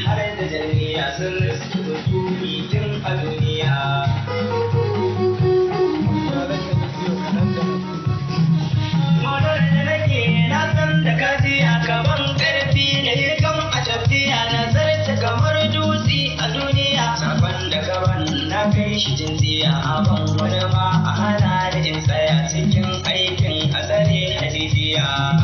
har da jami'a sun riski hukumi tun a duniya. Motar da nake na san da kajiya kaman karfi da ya kam a tafiya na zarta kamar dutse a duniya. Sakon da gaban na kai shi jinsiya a ban wani ma a hana da in tsaya cikin aikin a tsare hajijiya.